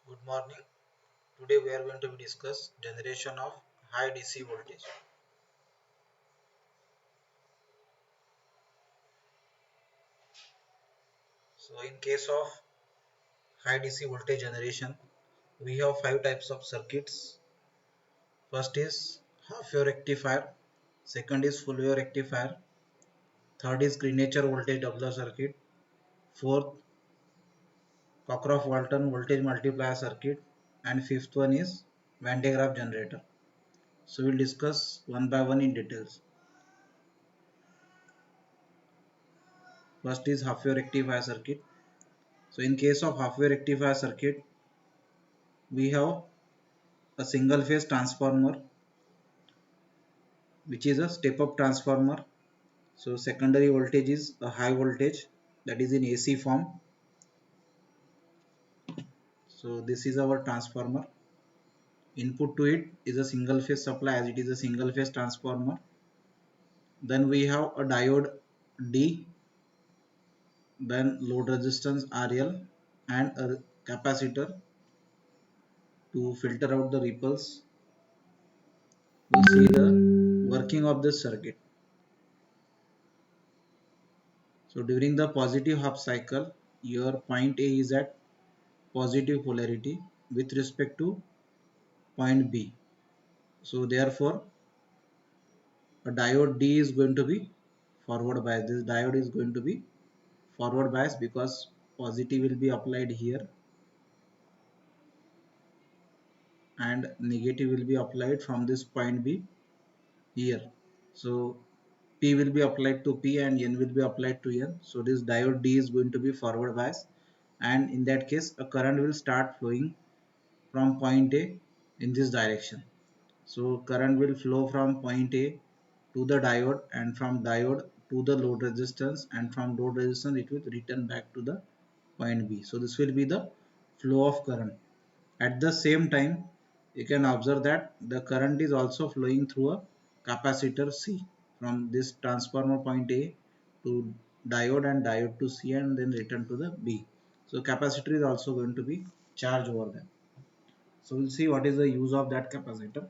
Good morning. Today we are going to discuss generation of high DC voltage. So in case of high DC voltage generation, we have five types of circuits. First is half wave rectifier, second is full wave rectifier, third is Greenacher voltage doubler circuit, fourth Cockcroft-Walton voltage multiplier circuit, and fifth one is Van de Graaff generator. So we'll discuss one by one in details. First is half wave rectifier circuit. So in case of half wave rectifier circuit, we have a single phase transformer which is a step up transformer. So secondary voltage is a high voltage, that is in AC form. So this is our transformer. Input to it is a single phase supply as it is a single phase transformer. Then we have a diode D, then load resistance RL, and a capacitor to filter out the ripples. We see the working of this circuit. So during the positive half cycle, your point A is at positive polarity with respect to point B. So therefore, a diode D is going to be forward bias. This diode is going to be forward bias because positive will be applied here and negative will be applied from this point B here. So P will be applied to P and N will be applied to N. So this diode D is going to be forward bias, and in that case a current will start flowing from point A in this direction. So current will flow from point A to the diode, and from diode to the load resistance, and from load resistance it will return back to the point B. So this will be the flow of current. At the same time, you can observe that the current is also flowing through a capacitor C from this transformer point A to diode and diode to C and then return to the B. So capacitor is also going to be charged over there. So we'll see what is the use of that capacitor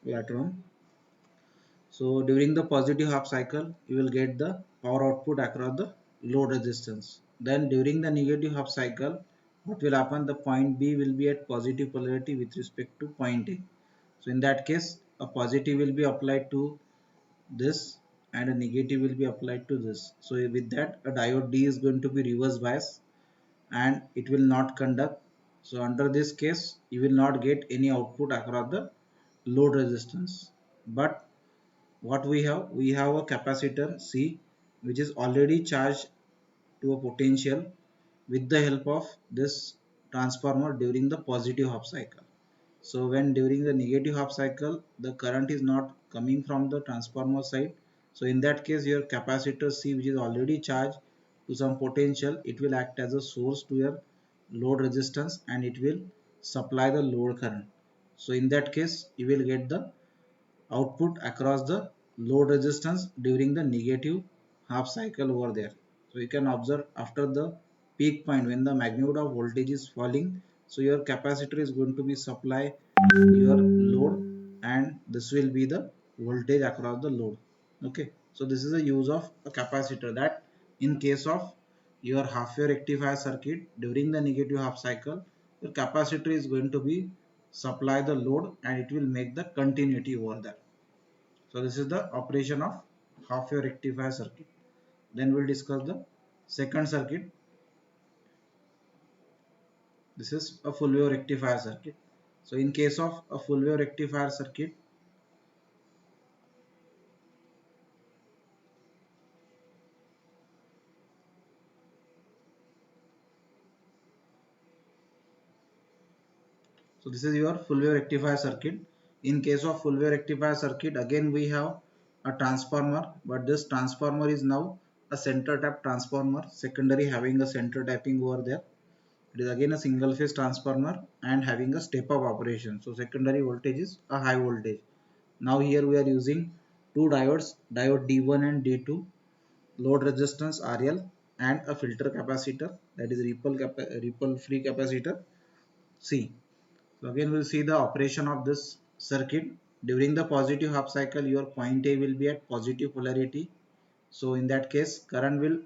later on. So during the positive half cycle, you will get the power output across the load resistance. Then during the negative half cycle, what will happen? The point B will be at positive polarity with respect to point A. So in that case, a positive will be applied to this and a negative will be applied to this. So with that, a diode D is going to be reverse bias and it will not conduct. So under this case, you will not get any output across the load resistance. But what we have a capacitor C which is already charged to a potential with the help of this transformer during the positive half cycle. So when during the negative half cycle the current is not coming from the transformer side, so in that case your capacitor C which is already charged to some potential, it will act as a source to your load resistance and it will supply the load current. So in that case you will get the output across the load resistance during the negative half cycle over there. So you can observe after the peak point when the magnitude of voltage is falling, so your capacitor is going to be supply your load and this will be the voltage across the load. Okay, so this is the use of a capacitor, that in case of your half wave rectifier circuit during the negative half cycle, your capacitor is going to be supply the load and it will make the continuity over there. So this is the operation of half wave rectifier circuit. Then we'll discuss the second circuit. This is a full wave rectifier circuit. So in case of a full wave rectifier circuit, so this is your full wave rectifier circuit. In case of full wave rectifier circuit, again we have a transformer, but this transformer is now a center tap transformer, secondary having a center tapping over there. It is again a single phase transformer and having a step up operation. So secondary voltage is a high voltage. Now here we are using two diodes, diode D1 and D2, load resistance RL and a filter capacitor, that is ripple free capacitor. C. So again we'll see the operation of this circuit. During the positive half cycle, your point A will be at positive polarity. So in that case, current will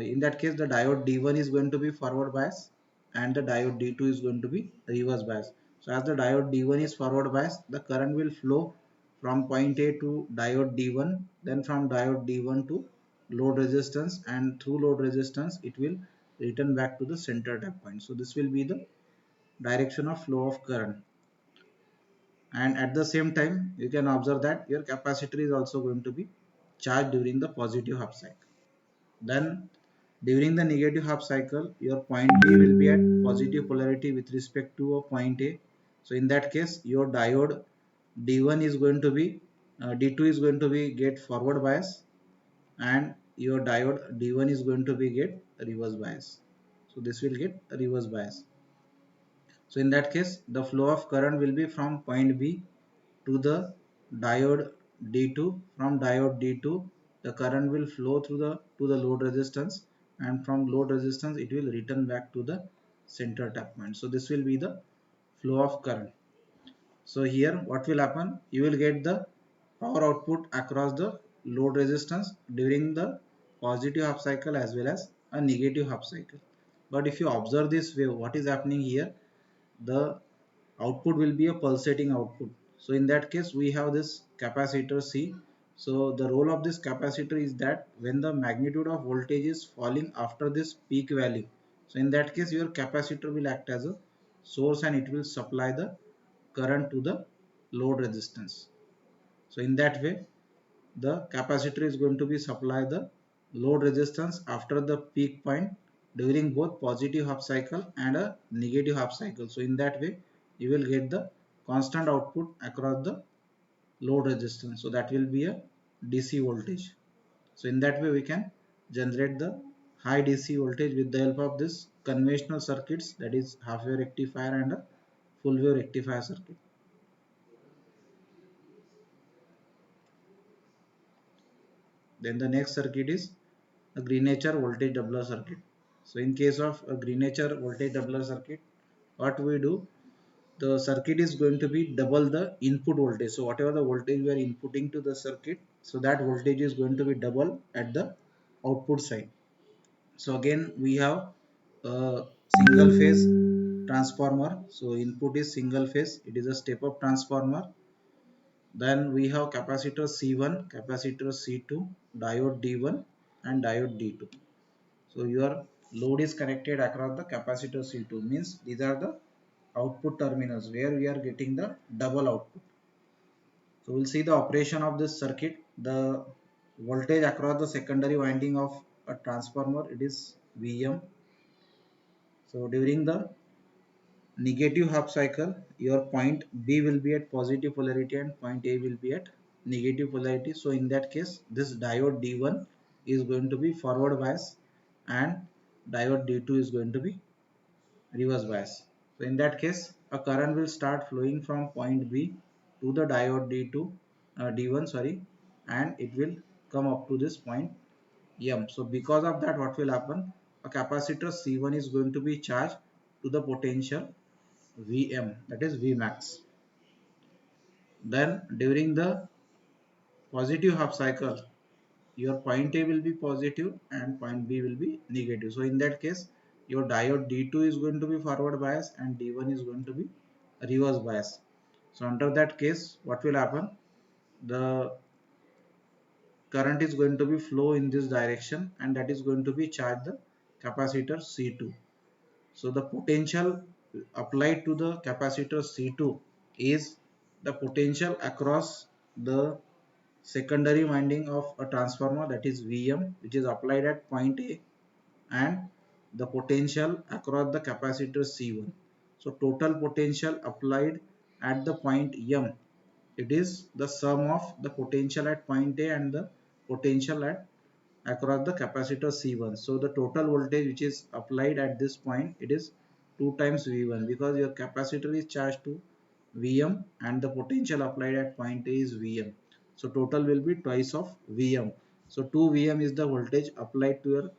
in that case the diode D1 is going to be forward bias and the diode D2 is going to be reverse bias. So as the diode D1 is forward bias, the current will flow from point A to diode D1, then from diode D1 to load resistance, and through load resistance it will return back to the center tap point. So this will be the direction of flow of current. And at the same time you can observe that your capacitor is also going to be charged during the positive half cycle. Then during the negative half cycle, your point B will be at positive polarity with respect to a point A. So in that case, your diode D1 is going to be D2 is going to be get forward bias, and your diode D1 is going to be get reverse bias. So this will get reverse bias. So in that case, the flow of current will be from point B to the diode D2. From diode D2, the current will flow through the to the load resistance, and from load resistance it will return back to the center tap point. So this will be the flow of current. So here what will happen? You will get the power output across the load resistance during the positive half cycle as well as a negative half cycle. But if you observe this wave, what is happening here? The output will be a pulsating output. So in that case we have this capacitor C. So the role of this capacitor is that when the magnitude of voltage is falling after this peak value, so in that case your capacitor will act as a source and it will supply the current to the load resistance. So in that way the capacitor is going to be supply the load resistance after the peak point during both positive half cycle and a negative half cycle. So in that way you will get the constant output across the load resistance. So that will be a DC voltage. So in that way we can generate the high DC voltage with the help of this conventional circuits, that is half wave rectifier and a full wave rectifier circuit. Then the next circuit is a Greenacher voltage doubler circuit. So in case of a Greenacher voltage doubler circuit, what we do, the circuit is going to be double the input voltage. So whatever the voltage we are inputting to the circuit, so that voltage is going to be double at the output side. So again we have a single phase transformer. So input is single phase, it is a step up transformer. Then we have capacitor C1, capacitor C2, diode D1 and diode D2. So your load is connected across the capacitor C2, means these are the output terminals where we are getting the double output. So we'll see the operation of this circuit. The voltage across the secondary winding of a transformer, it is Vm. So during the negative half cycle, your point B will be at positive polarity and point A will be at negative polarity. So in that case, this diode D1 is going to be forward bias and diode D2 is going to be reverse bias. So in that case, a current will start flowing from point B to the diode D2, D1 sorry, and it will come up to this point M. So because of that, what will happen? A capacitor C1 is going to be charged to the potential Vm, that is Vmax. Then during the positive half cycle, your point A will be positive and point B will be negative. So in that case, your diode D2 is going to be forward bias and D1 is going to be reverse bias. So under that case, what will happen? The current is going to be flow in this direction and that is going to be charge the capacitor C2. So the potential applied to the capacitor C2 is the potential across the secondary winding of a transformer, that is Vm, which is applied at point A, and the potential across the capacitor C1. So total potential applied at the point M, it is the sum of the potential at point A and the potential at across the capacitor C1. So the total voltage which is applied at this point, it is 2 times V1 because your capacitor is charged to Vm and the potential applied at point A is Vm. So total will be twice of Vm. So 2 Vm is the voltage applied to your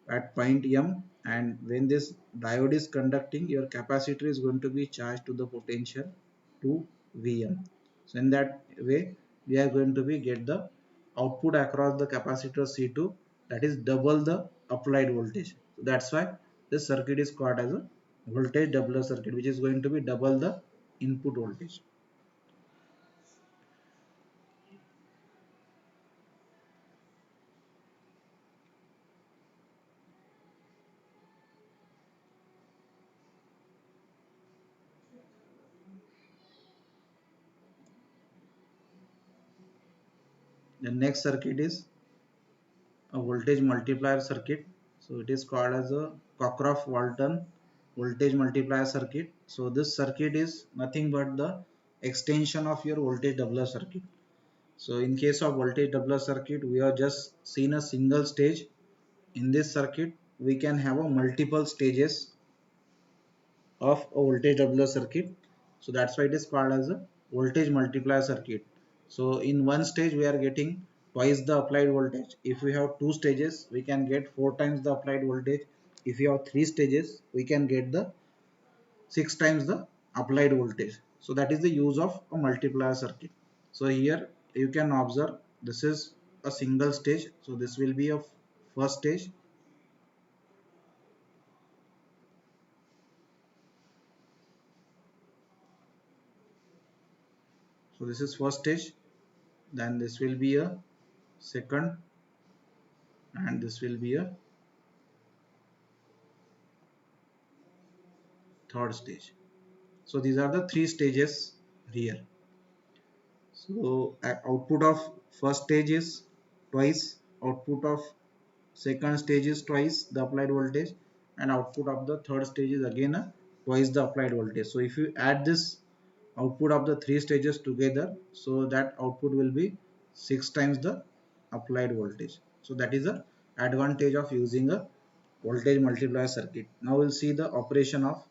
at point M and when this diode is conducting, your capacitor is going to be charged to the potential to Vm. So in that way we are going to be get the output across the capacitor C2, that is double the applied voltage. So that's why this circuit is called as a voltage doubler circuit, which is going to be double the input voltage. The next circuit is a voltage multiplier circuit. So it is called as a Cockcroft-Walton voltage multiplier circuit. So this circuit is nothing but the extension of your voltage doubler circuit. So in case of voltage doubler circuit, we have just seen a single stage. In this circuit, we can have a multiple stages of a voltage doubler circuit. So that's why it is called as a voltage multiplier circuit. So in one stage we are getting twice the applied voltage. If we have two stages, we can get four times the applied voltage. If you have three stages, we can get the six times the applied voltage. So that is the use of a multiplier circuit. So here you can observe this is a single stage. So this will be a first stage. So this is first stage. Then this will be a second, and this will be a third stage. So these are the three stages here. So output of first stage is twice, output of second stage is twice the applied voltage, and output of the third stage is again a twice the applied voltage. So if you add this output of the three stages together, so that output will be six times the applied voltage. So that is the advantage of using a voltage multiplier circuit. Now we'll see the operation of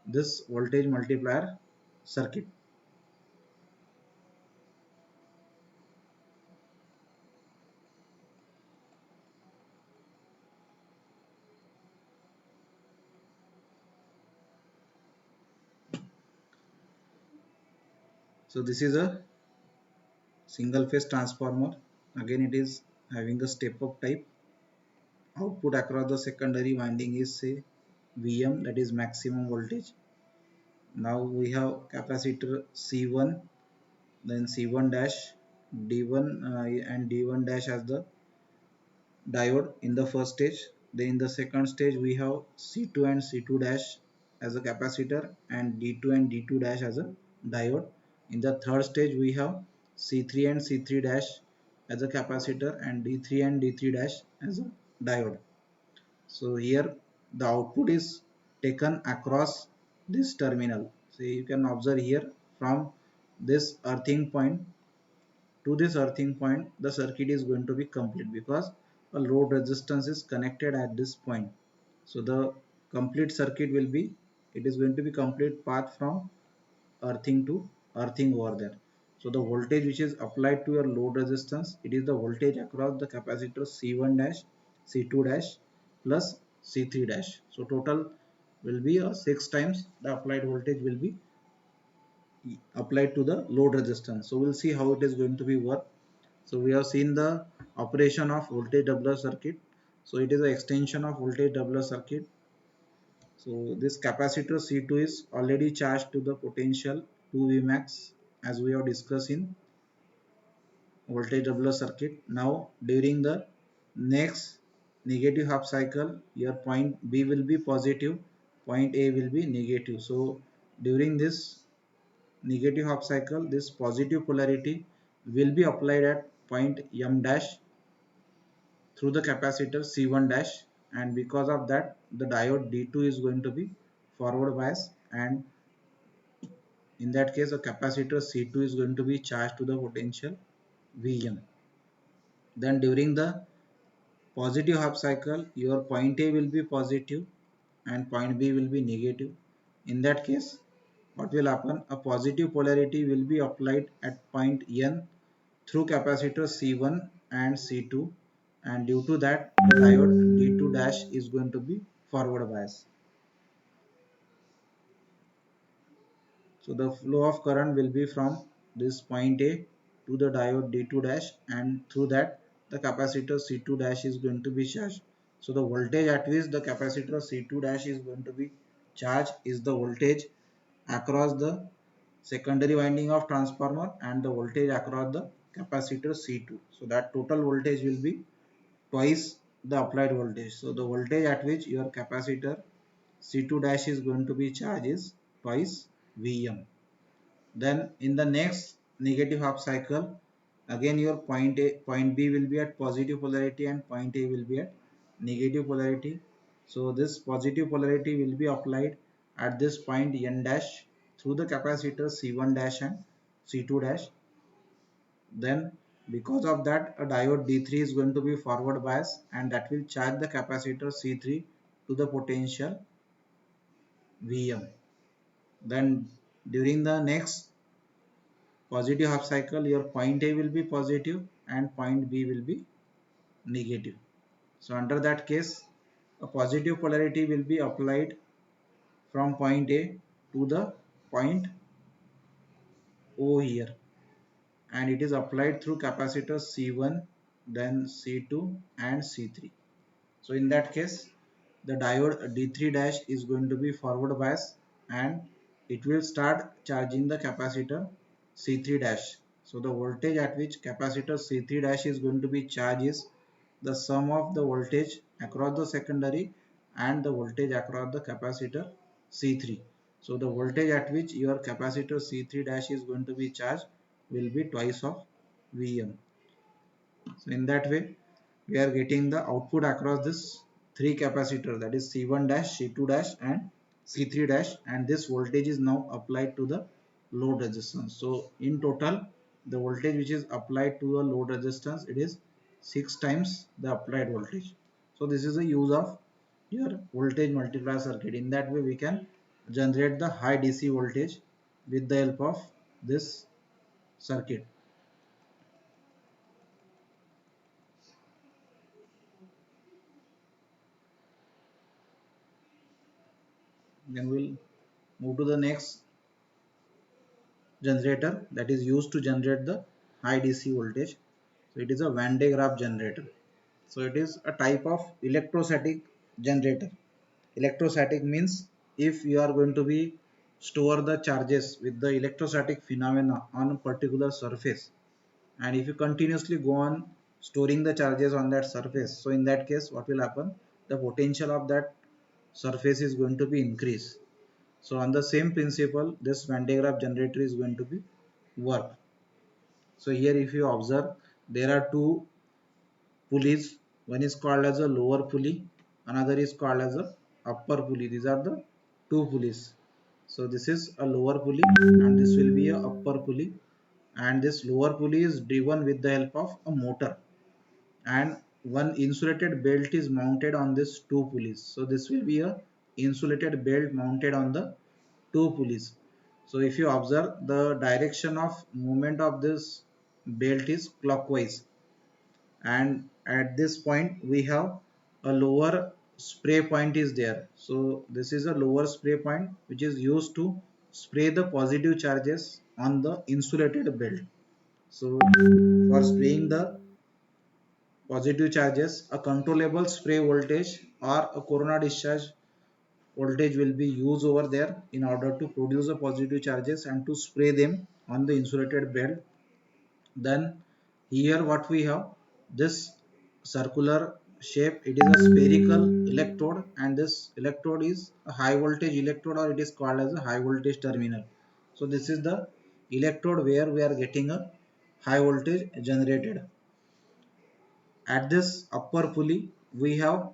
this voltage multiplier circuit. So this is a single phase transformer. Again it is having a step up type. Output across the secondary winding is say Vm, that is maximum voltage. Now we have capacitor C1, then C1 dash, D1 and D1 dash as the diode in the first stage. Then in the second stage we have C2 and C2 dash as a capacitor, and D2 and D2 dash as a diode. In the third stage we have C3 and C3 dash as a capacitor, and D3 and D3 dash as a diode. So here the output is taken across this terminal. So you can observe here from this earthing point to this earthing point, the circuit is going to be complete because a load resistance is connected at this point. So the complete circuit will be, it is going to be complete path from earthing to earthing over there. So the voltage which is applied to your load resistance, it is the voltage across the capacitor C1 dash, C2 dash plus C3 dash. So total will be a 6 times the applied voltage will be applied to the load resistance. So we'll see how it is going to be work. So we have seen the operation of voltage doubler circuit. So it is an extension of voltage doubler circuit. So this capacitor C2 is already charged to the potential 2 Vmax, as we have discussed in voltage doubler circuit. Now during the next negative half cycle, your point B will be positive, point A will be negative. So during this negative half cycle, this positive polarity will be applied at point M dash through the capacitor C1 dash, and because of that the diode D2 is going to be forward bias, and in that case the capacitor C2 is going to be charged to the potential Vm. Then during the positive half cycle, your point A will be positive and point B will be negative. In that case, what will happen? A positive polarity will be applied at point N through capacitor C1 and C2, and due to that the diode D2 dash is going to be forward bias. So the flow of current will be from this point A to the diode D2 dash, and through that the capacitor C2 dash is going to be charged. So the voltage at which the capacitor C2 dash is going to be charged is the voltage across the secondary winding of transformer and the voltage across the capacitor C2. So that total voltage will be twice the applied voltage. So the voltage at which your capacitor C2 dash is going to be charged is twice Vm. Then in the next negative half cycle, again your point A, point B will be at positive polarity and point A will be at negative polarity. So this positive polarity will be applied at this point N dash through the capacitor C1 dash and C2 dash. Then because of that a diode D3 is going to be forward bias, and that will charge the capacitor C3 to the potential Vm. Then during the next positive half cycle, your point A will be positive and point B will be negative. So under that case, a positive polarity will be applied from point A to the point O here, and it is applied through capacitors C1, then C2 and C3. So in that case, the diode D3 dash is going to be forward bias, and it will start charging the capacitor C3 dash. So the voltage at which capacitor C3 dash is going to be charged is the sum of the voltage across the secondary and the voltage across the capacitor C3. So the voltage at which your capacitor C3 dash is going to be charged will be twice of Vm. So in that way, we are getting the output across this three capacitor, that is C1 dash, C2 dash and C3 dash, and this voltage is now applied to the load resistance. So in total, the voltage which is applied to the load resistance, it is 6 times the applied voltage. So this is the use of your voltage multiplier circuit. In that way, we can generate the high DC voltage with the help of this circuit. Then we'll move to the next generator that is used to generate the high DC voltage. So it is a Van de Graaff generator. So it is a type of electrostatic generator. Electrostatic means if you are going to be store the charges with the electrostatic phenomena on a particular surface, and if you continuously go on storing the charges on that surface, so in that case what will happen, the potential of that surface is going to be increased. So on the same principle, this Van de Graaff generator is going to be work. So here if you observe, there are two pulleys. One is called as a lower pulley, another is called as a upper pulley. These are the two pulleys. So this is a lower pulley and this will be a upper pulley, and this lower pulley is driven with the help of a motor, and one insulated belt is mounted on this two pulleys. So this will be a insulated belt mounted on the two pulleys. So if you observe, the direction of movement of this belt is clockwise, and at this point we have a lower spray point is there. So this is a lower spray point which is used to spray the positive charges on the insulated belt. So for spraying the positive charges, a controllable spray voltage or a corona discharge voltage will be used over there in order to produce the positive charges and to spray them on the insulated belt. Then here what we have, this circular shape, it is a spherical electrode, and this electrode is a high voltage electrode, or it is called as a high voltage terminal. So this is the electrode where we are getting a high voltage generated. At this upper pulley we have,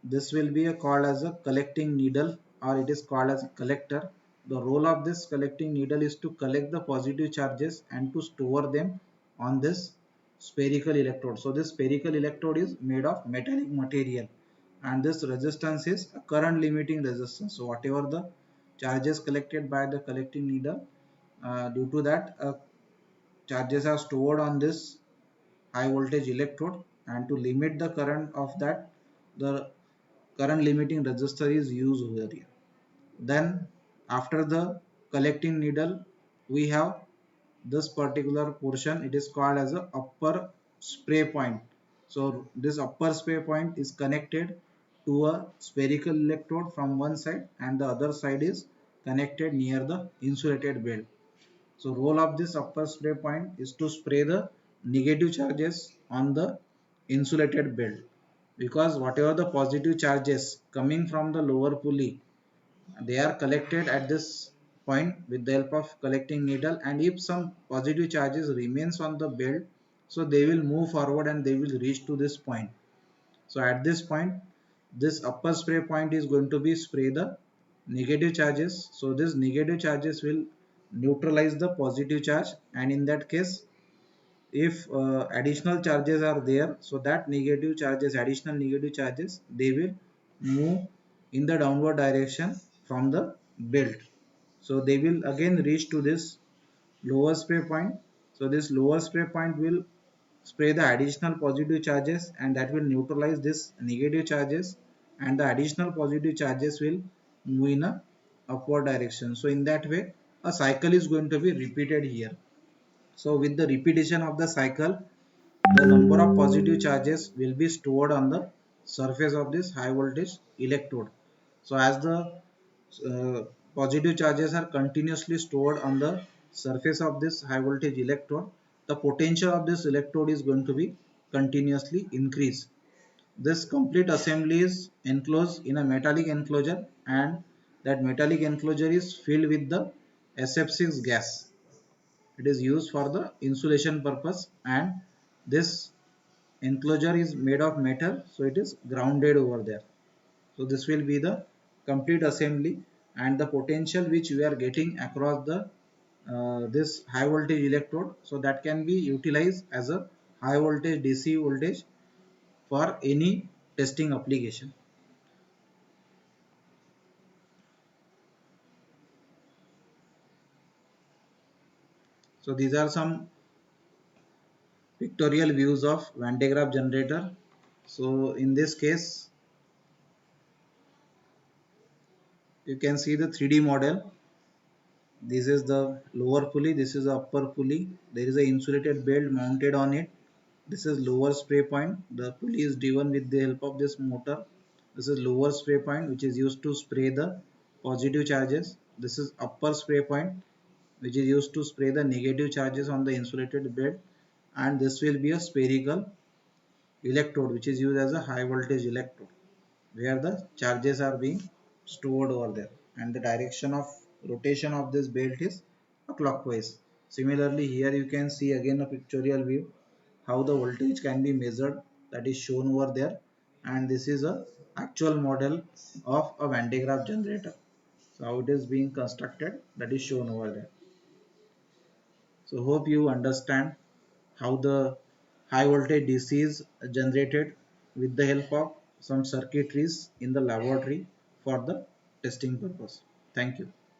this will be called as a collecting needle, or it is called as a collector. The role of this collecting needle is to collect the positive charges and to store them on this spherical electrode. So this spherical electrode is made of metallic material, and this resistance is a current limiting resistance. So whatever the charges collected by the collecting needle, due to that charges are stored on this high voltage electrode, and to limit the current of that, the current limiting resistor is used over here. Then after the collecting needle, we have this particular portion, it is called as a upper spray point. So this upper spray point is connected to a spherical electrode from one side, and the other side is connected near the insulated belt. So role of this upper spray point is to spray the negative charges on the insulated belt, because whatever the positive charges coming from the lower pulley, they are collected at this point with the help of collecting needle, and if some positive charges remains on the belt, so they will move forward and they will reach to this point. So at this point, this upper spray point is going to be spray the negative charges. So this negative charges will neutralize the positive charge, and in that case, if additional charges are there, so that negative charges, additional negative charges, they will move in the downward direction from the belt. So they will again reach to this lower spray point. So this lower spray point will spray the additional positive charges, and that will neutralize this negative charges, and the additional positive charges will move in a upward direction. So in that way, a cycle is going to be repeated here. So with the repetition of the cycle, the number of positive charges will be stored on the surface of this high voltage electrode. So as the positive charges are continuously stored on the surface of this high voltage electrode, the potential of this electrode is going to be continuously increased. This complete assembly is enclosed in a metallic enclosure, and that metallic enclosure is filled with the SF6 gas. It is used for the insulation purpose, and this enclosure is made of metal, so it is grounded over there. So this will be the complete assembly, and the potential which we are getting across the this high voltage electrode, so that can be utilized as a high voltage DC voltage for any testing application. So these are some pictorial views of Van de Graaff generator. So in this case, you can see the 3D model. This is the lower pulley, this is the upper pulley. There is a insulated belt mounted on it. This is lower spray point. The pulley is driven with the help of this motor. This is lower spray point, which is used to spray the positive charges. This is upper spray point, which is used to spray the negative charges on the insulated belt. And this will be a spherical electrode, which is used as a high voltage electrode, where the charges are being stored over there, and the direction of rotation of this belt is clockwise. Similarly, here you can see again a pictorial view how the voltage can be measured, that is shown over there, and this is a actual model of a Van de Graaff generator. So how it is being constructed, that is shown over there. So hope you understand how the high voltage DC is generated with the help of some circuitries in the laboratory for the testing purpose. Thank you.